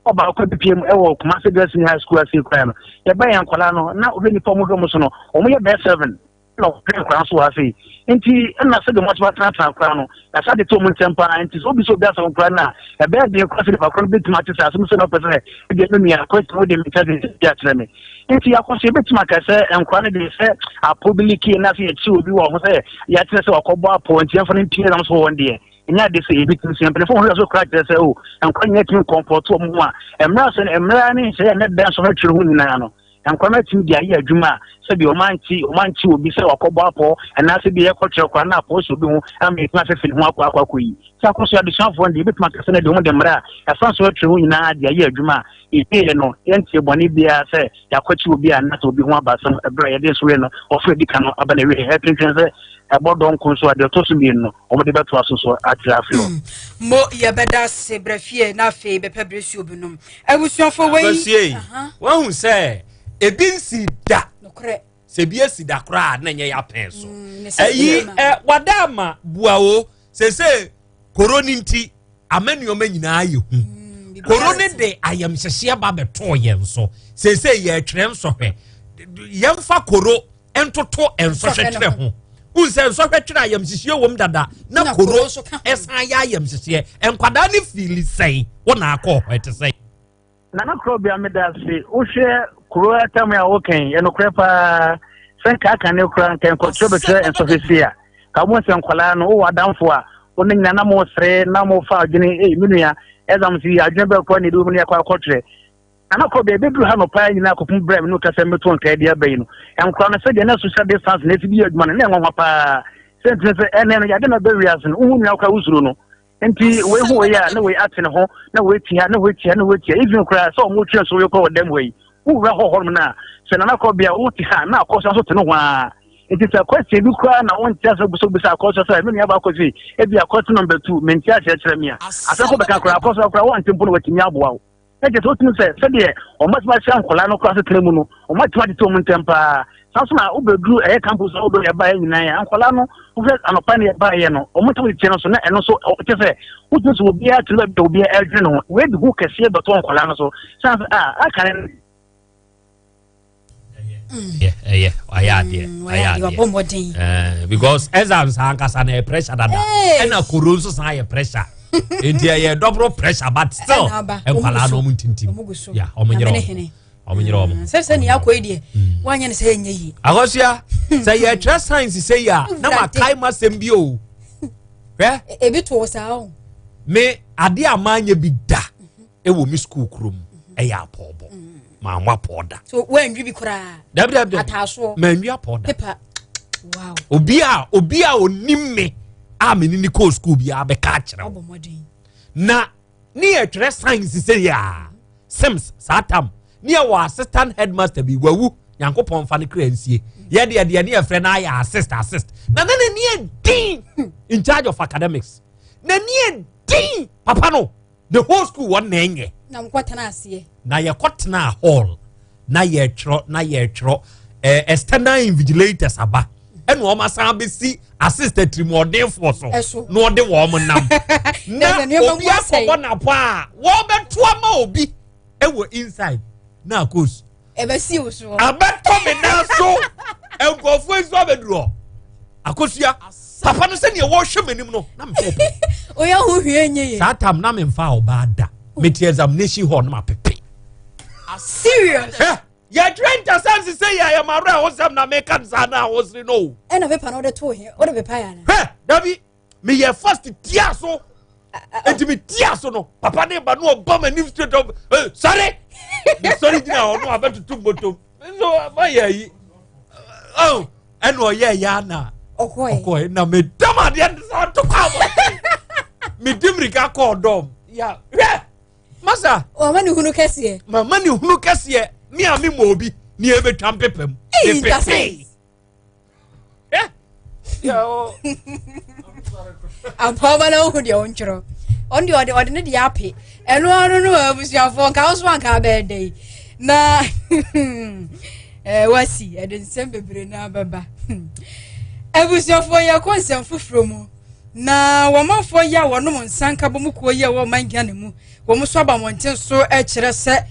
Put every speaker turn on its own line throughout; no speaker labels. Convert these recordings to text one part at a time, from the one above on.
oba ko bipiem ewo Kumasi Girls High School asi kwa no ye ba yan kwala no na obi ni pomo do so no omo ye be 7 no kwa so afi enti na se de mo twa tra kwa no na sa de to mo tempa enti so bi so bia so kwa na e be de kwa se de kwa bit match sa so no pese e de no ya kwa to de mi ta de ya tre me enti ya kwa se bit ma ka se enkwa ne de se a public na se chi obi wo ho se ya tre se wakobo apo enti enfo ne mpie na so won de nya de se ebi tin sempre fo ho so crack say o enkwa nya tin comfort o mu a emra ni se na da so na twere hu nyina no enkwa na tin dia ya adwuma se bi o manchi obi se wakobo apo na se bi e kotre kwa na apo so bi hu am e tna se fili hu akwa yi sa ko so ade shanfo ndi ebi tma se na de hu de mra ya fa so twere hu nyina dia ya adwuma e no enti boni bia se ya kwachi obi a na to obi hu abasam ebra ya de so no ofre dika no aba na we helping se abodon kunso ade to so bi no o de beto aso atrafio
mo ye beda se brafie na fe be pebresu obinum abusuafo wei
wa hu se ebinsi da
nokre
se bia sida kra na nye ya pen so eyi wadama buawo se koroni nti amanu omanyina aye hu koroni de ayam hyehye ba beto yen so se ye twere nso hwe yemfa koro entoto enso hwetwere ho unse so hwetwere ayam hyehye wom dada na koro esan ya ayam hyehye enkwada ne feel sei wona akọ hwete sei
na na krobia medasi uhwe kuro atam ya woken ye no krepa senka aka ne kura nken kontro betre enso hwesia ka mo sen kwala no wo wadamfo a woni nyina na mo sre na mo fa adwene minua ezam si adwene be ko ne du mu ne akwa kotre ana ko be bedu ha no pa nyina akopum brem no kasa meto nka dia bayi no enkwa no se de na social distance na tibi adwuma no ne nwa pa sentense ene no ya de na barriers no hu nyina kwa usuro no enti we hu ya na we atene ho na we tia even kra so mo twa so we ko dem we hu ra ho na se na ko bia uti ha na ko so tene ho a enti se question bi kwa na won tia so bisa ko so me ya ba ko si e bia question number 2 menti a chere me a asa ko be ka kra ko so kra won tempo no watimi aboa wo e je to tinu se de o matma shan kola no kwa so tene mu no o matma de to mu tempa sansoma ubedru campus odo ya ba nyina ya ankola no ufre anopa ne ba ye no o mutu che no so na eno so o te se utu so obi a tele be obi a dwe no we de hu kese be to ankola no so sans akare
because exams hankasa na pressure dada ena koronso sa ya pressure enti ya double pressure but still ankola no muntintim ya omunyiro
sese ni akoidie wanya ne se enye yi
agosia say ya trust science say ya na makai masem bi o
ebi to sa o
me ade amanya bi da ewo mi school krom ya apobo ma nwa poda
so wenwi bi kura
dabi
ataso
ma nwi apoda
paper wow
obi a onimme a me ni ko school bi a be ka kire na ni ya trust science say ya sims satam ni wa assistant headmaster bi wawu yankopon fa ne kransie ye de ne friend na ya assist na ne din in charge of academics na ne din papa no the whole school won na enye
na mkwatana asie
na ye kotena hall na ye tro external invigilators aba eno o masan be si assistant trimodin for so no de wo mo nam na obi akobo na pa wo beto ma obi ewo inside na course
ebe si uso
abeto me na so enkofo ezu abeduro akosia papa no se ne wo hwe manim no na me pop
oya hu hwe enye
satam na me mfa obada meti examination hall na mapepe
serious
ya train to sense say ya mara hosam na make kan sana hosri no
ena pepa no de to he o de pepa ya
na dabi me ye first tia so enti me tia so no papa ne ba no oba manim straight up sorry sorry dina o no abeto tumbotom so ma ya yi oh eno ye ya na okoi na me dama de so to kwa me dimrika ko dom ya masa
o mani hunu kese
mani hunu kese mi ami mo obi ni ebe twampepem
pepe
ya o
ampaba na hu de onchro ondi ode ne de ape eno no abusuafo nka so anka be dey na wasi eden sembebre na baba abusuafo ya konsem fufuro mu na womafo ya wonom nsanka bo mu ko ye wo mangane mu wo mu so abamwonten so e kire se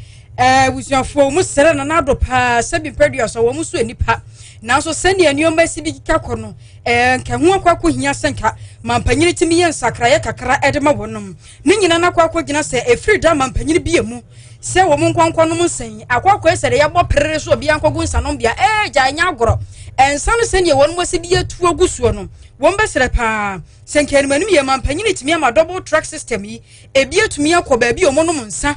wusuafo mu sere na nado pa sabi pedua so wo mu so enipa nanso sene anioma si bi kika no nka ho akwakọ hia senka mampanyini timi yen sakraye kakra edema wonom ne nyina na akwakọ gina se efiri da mampanyini biemu se wo mu nkwankwa no nsen akwakọ esere ya bọ perere so obi ankogu nsanom bia gya nya agoro ensano sene wonmo si bi etu ogusuo no won besere pa senka ni manum ye mampanyini timi ama double track system yi ebi etumi akọ bia omonom nsa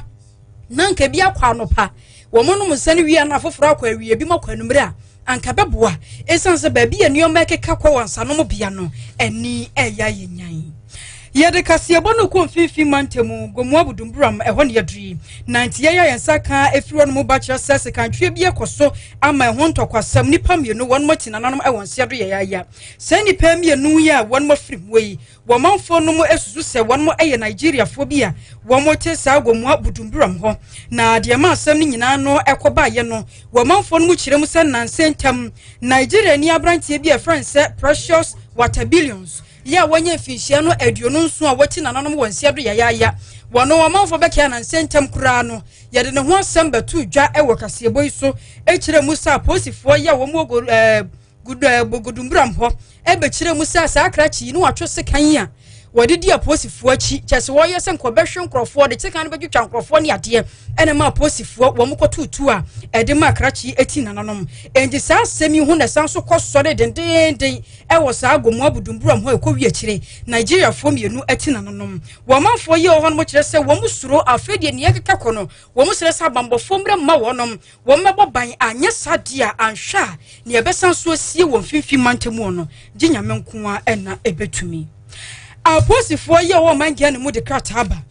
nanka bia kwa anopa womonom nsa ne wi na afoforo akọ awie bi makwanumre a anka beboa esanse baabi anioma ekeka kwa wansanom bia no ani eya yenyan yede kase ebono ko mfifi mantemu gomu abudumburam ehɔ ne yadri 90 ya yensaka efiro no bachelor sese kantwe bi ekoso ama ehɔ ntokwasam nipa mienu won motina nanom ewonse do yaya se nipa mienu ya won mofrim wei wo manfo no mu esusu se won mo eye Nigeria fo bia wo mo te sa gomu abudumburam hɔ na de ma asam ni nyina no ekoba ye no wo manfo no mu kirem se nansentam Nigeria ni abrantie bi e friend Precious Water Billions ya wanye finhia no aduonu nso a wati nananom wonsia do yaya wono wamanfo beka na nsentem kura no yede ne ho asem batu dwa ewo kasebo iso ekire musa posifo ya wo mu gudumbram ho ebekire musa sa akrachi no watwo sekan a wadidi aposifo achi kyese wo yese nkobehwe nkrofo de tekan no bedwetwa nkrofo ne ade ene ma aposifo wo mu kotutu a ede ma akrachi eti nananom enji sa asemi hu na sanso kosore dendenden ewo sa agomu abudumburam ho ekowi akire Nigeria fo mienu eti nananom wo manfo ye ho no mo kire se wo mu suro afedie ne yekeka kono wo mu sire sa bambofo mre ma wonom wo mebo ban anya sadia anhwa ne ebesanso asie wo mfimfi mantemu no ginyame nko a ena ebetumi aposifo ye wo mangia ne mu de krata aba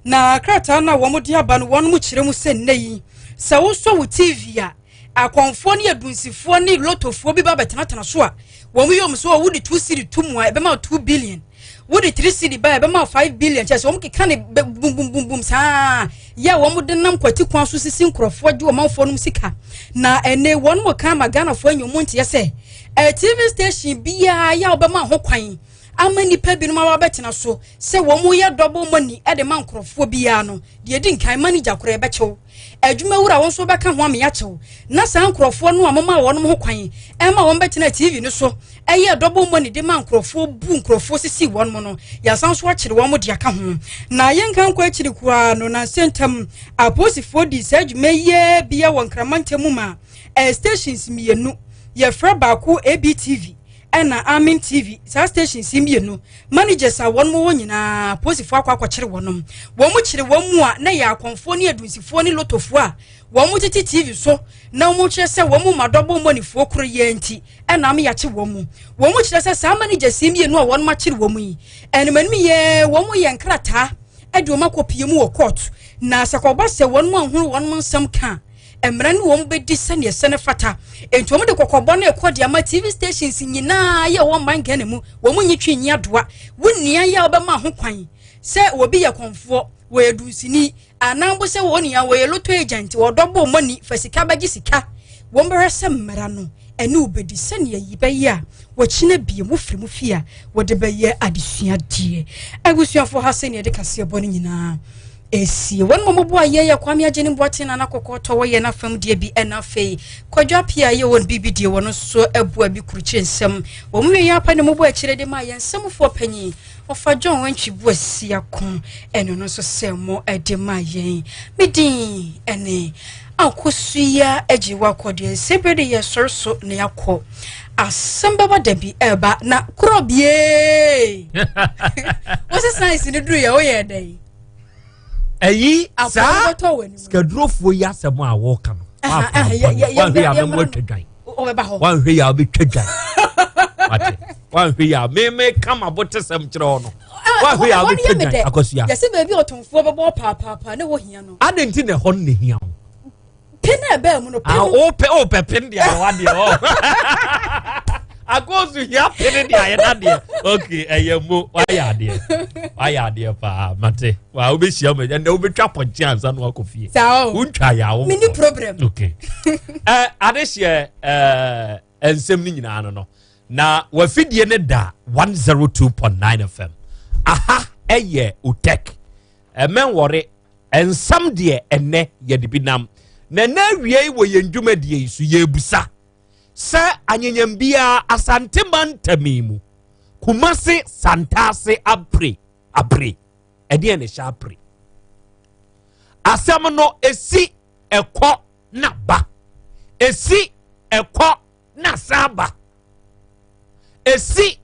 na krata na wo mu de aba no won mu kire mu se nneyi sa wo so wo TV a akonfo ne adunsifo ne lotofo bi ba betena so a wo mu yom so wo de 2 cedi tumu a ebe ma 2 billion wo de 3 cedi ba ebe ma 5 billion chese wo mu keka ne bum sa ya wo mu de nam kwati kwan so sisi nkrofo de wo manfo no sika na ene won mu ka magana fo anyomu ntie se TV station bia ya obema ho kwan amani pebi no ma betena so se wo mu ye double money e de man krofo bia no de di nkan manager koro e bechew adwuma wura won so beka ho ame ya chew na san krofo no amama won ho kwan e ma won betena TV no so e ye double money de man krofo bu nkrofo sisi won mo no ya san so akire won mo de aka ho na ye nkan kwa akire kwa no na sentam aposifo di se adwuma ye bia won kramantemu ma stations mienu ye fra baako ABTV ena Amin TV sa station simbienu managers a won mo nyina posifo akwa kire wonom wo mu kire wo mu a na ya akonfo ne adunsifo ne lotofo a wo mu titi TV so na wo mu kire se wo mu madobo monifo kro ye nti ena am ya che wo mu kire se sa managers simbienu a won ma kire wo mu yi ena manu ye wo mu ye nkrata ade o makopie mu wo court na sakoba se won mu ahuru won mu nsam ka emrani wo mbedi sane sene fata entom de kokobɔ na ekodi ama TV stations nyina ye wo manke ne mu wo mu nyitwi nyadoa wonnia ya obema ho kwan se obi ye konfo wo edusini anambo se wonia wo ye lotto agent wo dobo money fasika bagi sika wo mbere se mmara no ene obedi sane yi bayi a wo kine bie mu firi mu fia wo de baye adesua die agusuafo ha sane de kase bɔ ne nyina esi won mo bo aye ya kwame agene boate na nakokoto wo ye na fam de bi ena fei kwadwa pia ye won bibi de won so abu abi kuruche nsem wo mu ye apa ne mo bo akire de ma ye nsemfo panyi ofa John wanchi bu asia kon eno no so semo ede ma ye medin ene akosuya ajiwa kode sebede ye sorso ne yakɔ asamba ba dabi eba na krobie what's nice in the do ye o ye dey
eyi sa skadrofo ya asemo a wo ka no wan hwe ya me twedwan wan hwe ya be twedwan ate wan hwe ya me kama botesem kire ho no wan hwe ya be twedwan akosia
yesi baby otonfo bebo papa ne wo hia no
adenti ne ho ne hia
pena ebe mu no
o pe pen dia wa dia o agozu ya pene dia ya na dia okay eyemo wa ya dia pa mate wa obehia me na obetwa ponche ansa no akofie untwa ya wo
mini problem
okay adehie ensem ni nyina no na wa fidie ne da 102.9 FM aha eye utek men worry ensam de enne ye de binam na wie wo ye ndwumadie so ye busa sa anyanyam bia asante mantamimu kumase santase apre ede ne sha apre asam no esi ekọ na ba esi ekọ na saba esi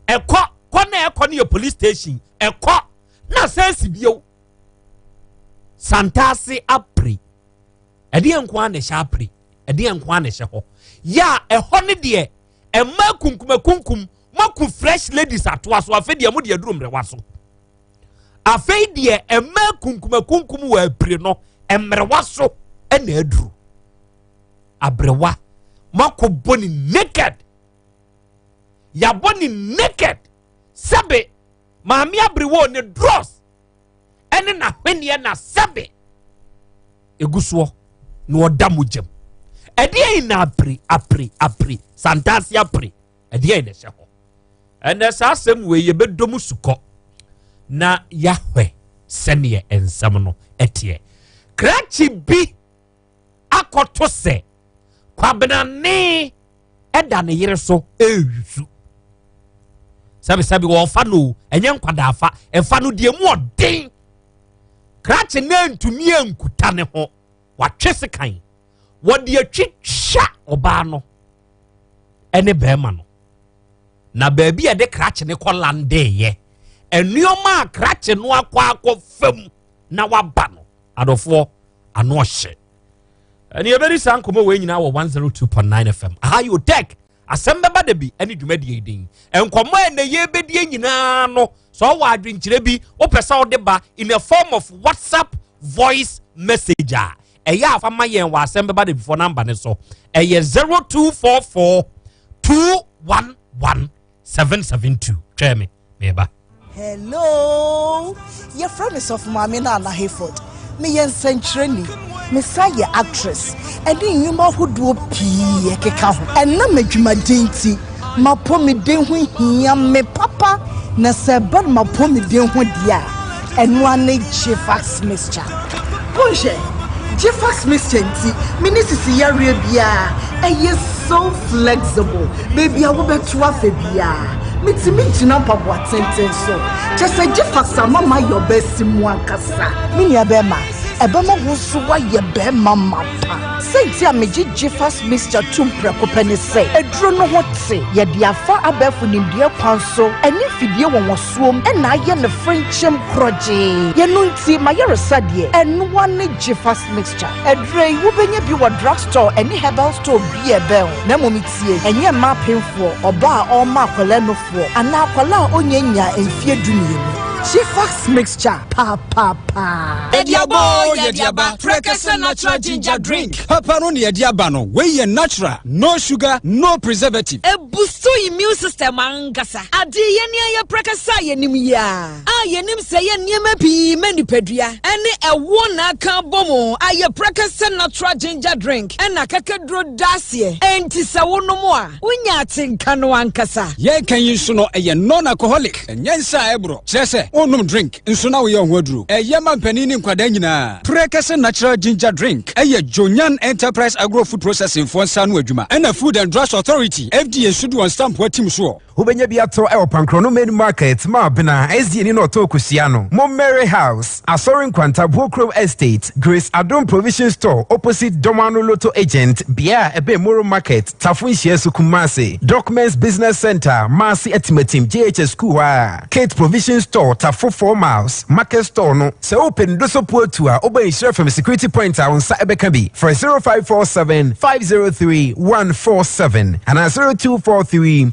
ekọ na ekọ ne police station ekọ na sense bio santase apre ede enko na sha apre ede enko na hye ho ya eho ne de emma kunkum maku fresh ladies atwa so afi de mu de aduru mrewa so afi de emma kunkum wa apre no emrewa so na aduru abrewa maku boni naked ya boni naked sabe maami abrewo ne dross ene na hwene na sabe eguso no odamugem ede na apre santasi apre ede na hye ho ene sasem we ye bedom suko na yahwe sene ensam no etie krachi bi akoto se kwabena ne eda ne yere so eyusu sabi wo fa no enye nkwada afa efa no de mu odin krachi na ntumi enkuta ne ho watwese kan wodi atwitwa oba no ene bema no na baabi e de krachi ne kolande ye enuoma krachi no akwa fam na waba no adofo ano hye ene ebedi sankomo we nyina wo 102.9 FM aha you take asembeba de bi ene dwumadi edin enkomo ene ye bedi nyina no so wa adwenkyire bi opesa wo de ba in a form of WhatsApp voice messenger eya afama yen wa asembeba de before number ne so eye 0244 211 772 tweme meba
hello your friend is of Mamina na Hayford me yen century me say actress and then you ma hodo pii ekeka ho and na madwuma denti mapo me den ho hia me papa na se bad mapo me den ho dia eno ane Jefax mixture bonje Jefax mixture nti minisisi yare bia eye so flexible baby awo beto afa bia mitimi tina pabo atenten so just say Jefax mama your best mu akasa mini abema ebema wo so wa ye be mama pa senti ameji Jefax mixture tumpre ko pani say eduro no hote ye dia fa abefu nimdie kwan so eni fidie won suom e na ye ne friendship kroje ye no nti ma ye resade enu wane Jefax mixture edure wo benya bi wo drugstore eni herbal store bi e be na momitie enye ma penfo oba a o ma kwale no fo ana kwala onyanya enfie dumie Jefax mixture pa
Ediaba Prekasa natural ginger drink papa no ne ediaba no we natural no sugar no preservative
e boost immune system angasa ade ye ne ye Prekasa ye nim ya ye nim se ye niema pi manipadua ene ewo na aka bomo aye Prekasa natural ginger drink ena kakedro dasie enti se wo no mo a unya atinka no ankasa
ye kan yin so no eye non alcoholic enyensa ebro chese onum drink nso na wo ye ho aduru eye mampani ni nkwada nyina Prekasa natural ginger drink eye Jonyan Enterprise Agro Food Processing for Sanu adwuma ena Food and Drugs Authority FDA should one stamp watim so
Ubenya bi ato e opankrono main market ma bena SDN no to kusiano Mary House Asorin Kwanta Bokrom Estate Grace Adom Provision Store opposite Domano Lotto Agent Bia Ebe Moro Market Tafunshie Sukumase Documents Business Center Masi Etimetim JHS School Kate Provision Store Tafo 4 miles Market Store no se open doso puotua oba insure from security point on sa ebekabi for 0547 503 147 and 0243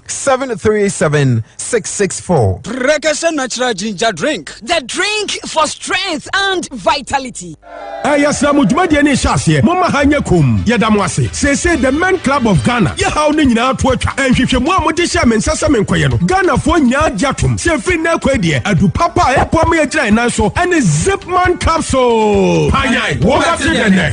737-664.
Prekasa natural ginger drink.
The drink for strength and vitality.
Yasamu Jumadi ni Shasie, Mama Hanya Kum, Yadamwase, say the Men Club of Ghana, Yahow Nina Twitch, and Shimwa Motisha and Sasam Koyano, Ghana for Nya Jatum, Sefina Quedia, Adu Papa, Epomia Naso, and a Zipman capsule. Panya,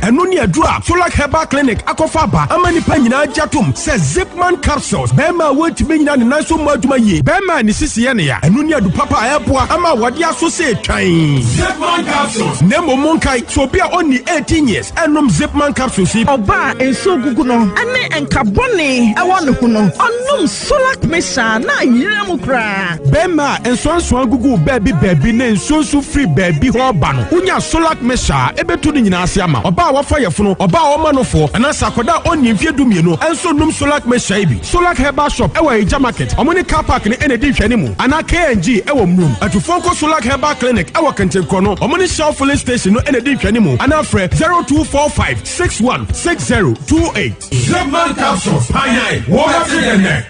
and Nunia Drop, Solak Heba Clinic, Akofaba, Amani Panina Jatum, says Zipman capsules, Bema went to be in Naso Madumaye, Bema and Sisiania, and Nunia du Papa Airport, Ama Wadia Sose Chain. Zipman capsules, Nemo Monkai, so be only 18 years, and Zipman capsules,
Oba, and so Guguno, and Caboni, I want to know, Onum Solak Mesa, na Yamukra.
Bema and Swan Gugu baby name so free baby Hobano. Unya Solak Mesa, ebe to the Nasiama, Oba wa fire funo, Oba Omanofo, and Asakoda only if you do me no, and so num Solak Mesabi, Solak Heba shop, Ewa Ija market, Omoni car park in any dish anymore, and a KNG, Ewa Moon, and to Fonko Solak Heba clinic, Ewa Kente Kono, Omoni Shelf Filling Station, no any dish anymore, and Alfred 0245 616028. Zipman capsules, Panya, what in there?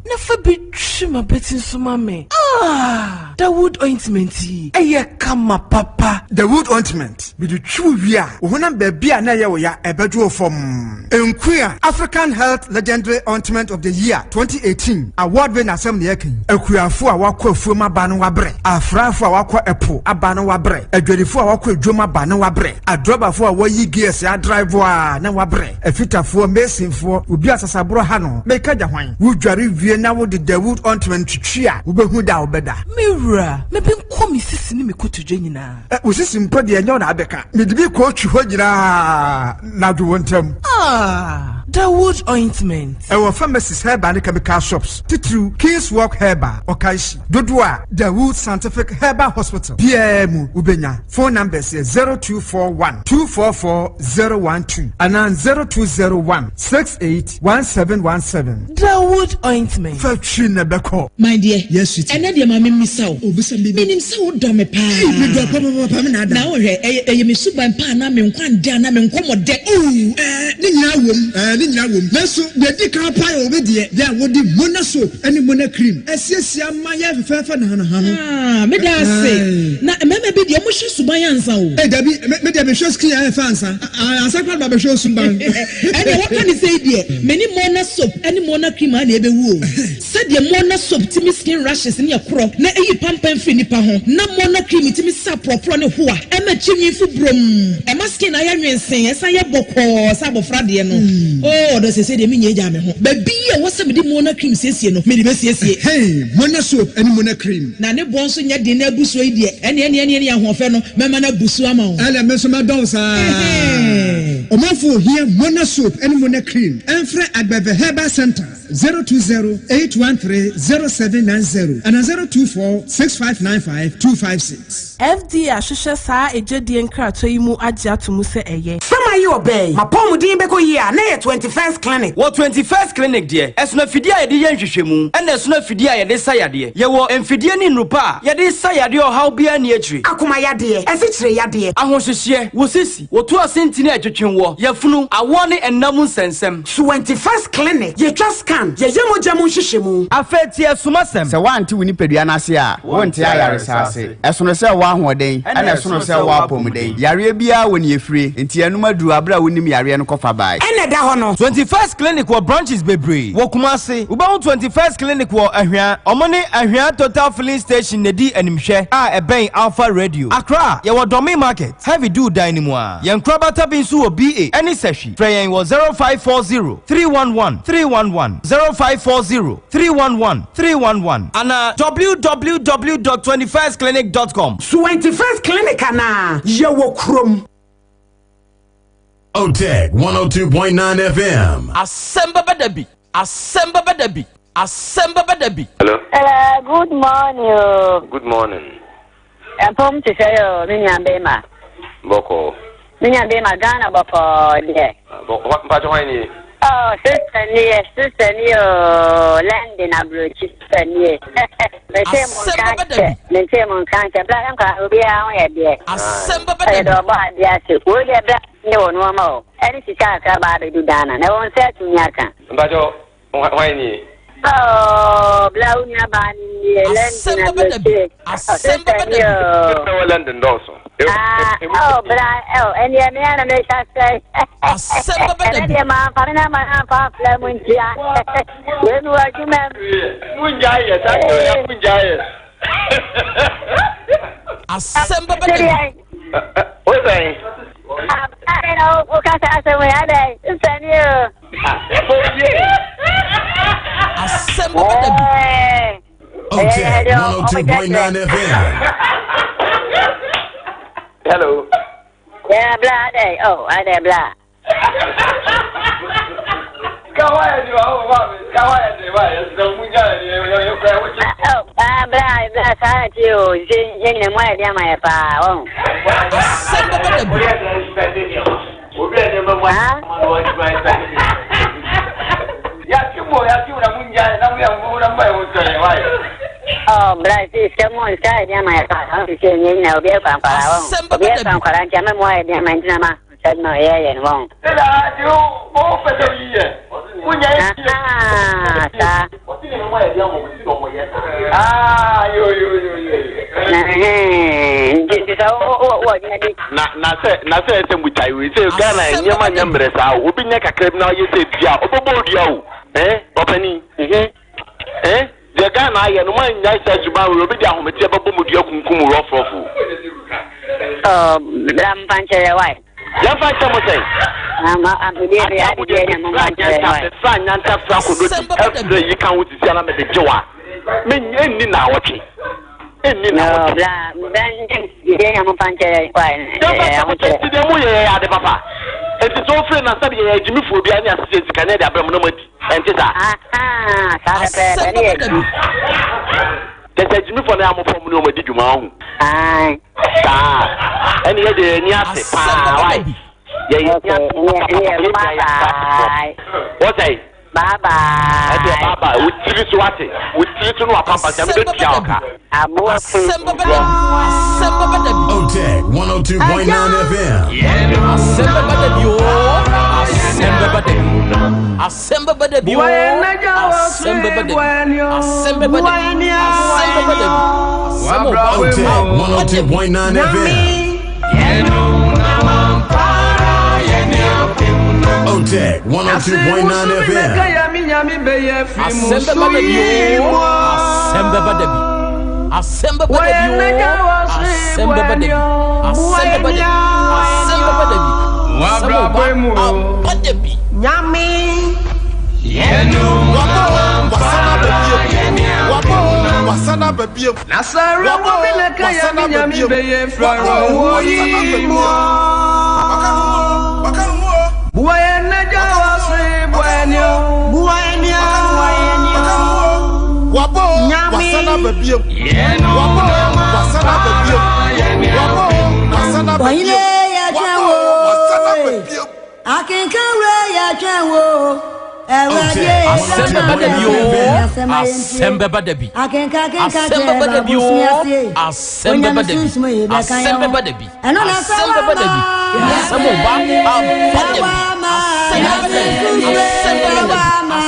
Never be trim a bit in Sumame. The wood ointment. Kama papa.
The wood ointment. With the true ya. When I'm baby and I a bedroom from Queer African Health Legendary Ointment of the Year 2018. Award winner Sam Yakin. A queer for a walk of Fuma Banowabre. A fra for a walk of Epo, a Banowabre. A dready for a walk of Juma Banowabre. A dropper for a way ye gears, a driver, Nawabre. A fitter for Mason for Ubias Sabro Hano. Make a wine. Would you review now with the wood ointment to cheer? Ubehuda better.
Mirror, maybe come Mrs. Nimiku to Jenina.
Was this in Pody and Yon Abeka? Maybe coach Hodra. Now do want them.
The wood ointment.
Our pharmacist herb and chemical shops. Titru, King's Walk Herba, Okaishi, Dodua, the Wood Scientific Herbal Hospital. PM Ubenya. Phone numbers 0241 244 012 and 0201 681717.
The wood ointment.
Fetchina Beko.
My dear,
yes, sweetie.
And I mammy miss out. Meaning so dumb a pan. Now, I may soup and pan. I'm in one down. I'm in common deck.
Let's the dicker pie over there. There would be Mona soap and Mona cream. As yes, my Hana.
May I say, now, maybe the emotion to my answer.
Maybe shows clear fans. I sacred Baba shows some bang.
And what can you say, dear? Many Mona soap, any Mona cream, and every wool. Said the Mona soap to me skin rashes in your crop. Na you pump and finny pahon. No Mona cream to me sap or front of whoa. I'm a chimney for broom. I'm asking I am saying, as I have boko, sabo fradiano. Oh, does he say the mini jam? Baby, what's up with the Mona cream says you know? Maybe hey, Mona soap and Mona cream. Nane bonson ya dinner bush idea. Any Hofeno, Mamma Busuamo.
And I miss my dose. Omafu here, Mona soap and Mona cream. And Fred at the Herbal Center 020-813-0790 and 024-6595-256.
FD Ashusha sa ejedi enkrato yimu agya to mu se eye.
Sama yi obey. Mapomu din beko yi a na 21st clinic.
Wo 21st clinic de. Esuna fidie a de yenhwehwemu. Ena esuna fidie a de sayade. Ye wo emfidie ni nrupa. Ye de sayade o haw bia ni akiri.
Akoma yade. Esikire yade.
Ahohwehye. Wo sisi. Wo to asentini atwetwenwo. Ye funu awo ne enam nsensem.
21st clinic. Ye twa scan. Ye yemogya mu hyehyemu.
Afeti esumasem.
Se wanti woni pedua na ase a. Wonte ayaresa ase. Esono se wa ahoden. Ena esono se wa apomuden. Yare bia woni efire. Enti enum aduru abra wonim yare no kofa bai.
Ena da ho no.
21st clinic wo branches bebre. Wo Kumasi. Wo ba 21st clinic wo Ahwea. Omone Ahwea Total Filling Station nedi animhwe a eben Alpha Radio. Accra, ye wo Domi Market. Heavy do dynamo a. Ye nkrabata bi nso wo BA. Any session. Frey wo 0540 311 311 0540 311 311 and www.21stclinic.com.
21st clinic ana ye wo krom.
OTEG 102.9 FM.
Asemba Badabi. Asemba Badabi. Asemba Badabi.
Hello.
Good morning.
Good morning.
I'm home to say Minya Bema.
Boko.
Minya Bema Ghana Boko there.
What part of wine?
Oh, sister near land in a blue sister near. The same on cancer. Black will be out here.
Asemba
Badabi. Yes, will you black? No more. Any Chicago about the Dana. I won't say to Yaka.
Bajo, wine.
Oh, Blaunia Bani,
London also.
Oh, but and your man makes us say, my partner, my father, when you are you, ma'am?
Assemble.
What's that?
I know, what can I say? Where are they? Send you.
Assemble. Okay, 102.9 FM.
Hello.
Yeah, blah, day. Oh, I did blah.
Go ahead, you are. Go ahead, you are.
Oh, blah, thank you. Jing and my dear, my pa. Oh, but this someone said, my father, you know, be a vampire. Be a vampire, and I'm more than my drama. Said no, yeah, and wrong.
The Ghana, and one night as you will be down with your Kum rough.
Oh, Ram Pancher, why?
Don't find someone say,
I'm
you can't with the Salam at the Joa. Men now watching. No, then I'm Pancher, why? The papa. It's all friend and study Jimmy for the Anya States, Canada, Bermuda, and there's Jimmy for the Amo from Noma did you mount? And yet the Nias, what say? Baba, with Swati, with Tito Papa,
Okay, 102.9 FM.
Assemble by the view.
Okay, 102.9 FM. Okay, 102.9 FM.
Assemble by the view. Assemble by the view. Assemble by the view. Assemble by the view. Assemble by the view. Assemble by the view.
Yummy.
Wasana baby.
Nasara wabila kaya minyami beye fraro woyi mo. Buena jawase buenyo. Buenyo.
Wabo wasana baby. Wabo wasana baby. Wabo wasana baby. Wasana baby.
I can carry ya jawo.
Okay, assemble by the view. Assemble by the view. Assemble by the view. Assemble by the view. Assemble by the view. Assemble by the view. Assemble by the view.